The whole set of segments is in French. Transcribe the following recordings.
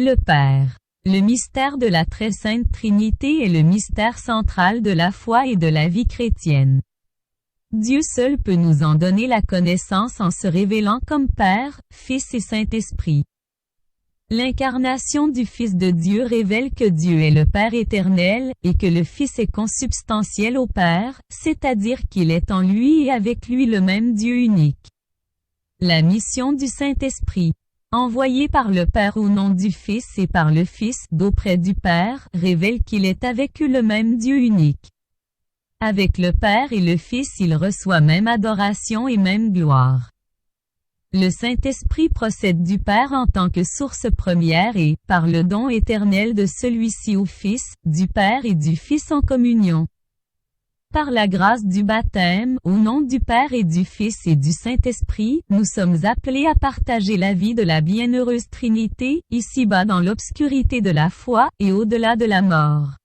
Le Père. Le mystère de la très sainte Trinité est le mystère central de la foi et de la vie chrétienne. Dieu seul peut nous en donner la connaissance en se révélant comme Père, Fils et Saint-Esprit. L'incarnation du Fils de Dieu révèle que Dieu est le Père éternel, et que le Fils est consubstantiel au Père, c'est-à-dire qu'il est en lui et avec lui le même Dieu unique. La mission du Saint-Esprit, envoyé par le Père au nom du Fils et par le Fils d'auprès du Père, révèle qu'il est avec eux le même Dieu unique. Avec le Père et le Fils il reçoit même adoration et même gloire. Le Saint-Esprit procède du Père en tant que source première et, par le don éternel de celui-ci au Fils, du Père et du Fils en communion. Par la grâce du baptême, au nom du Père et du Fils et du Saint-Esprit, nous sommes appelés à partager la vie de la bienheureuse Trinité, ici-bas dans l'obscurité de la foi, et au-delà de la mort.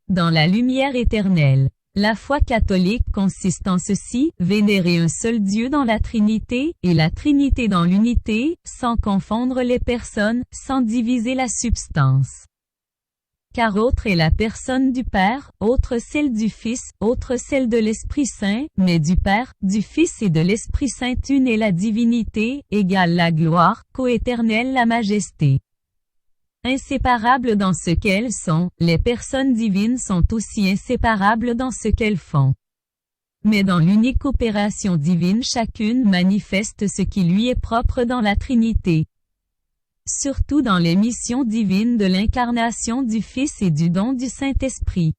Dans la lumière éternelle. La foi catholique consiste en ceci, vénérer un seul Dieu dans la Trinité, et la Trinité dans l'unité, sans confondre les personnes, sans diviser la substance. Car autre est la personne du Père, autre celle du Fils, autre celle de l'Esprit Saint, mais du Père, du Fils et de l'Esprit Saint une est la divinité, égale la gloire, coéternelle la majesté. Inséparables dans ce qu'elles sont, les personnes divines sont aussi inséparables dans ce qu'elles font. Mais dans l'unique opération divine chacune manifeste ce qui lui est propre dans la Trinité. Surtout dans les missions divines de l'incarnation du Fils et du don du Saint-Esprit.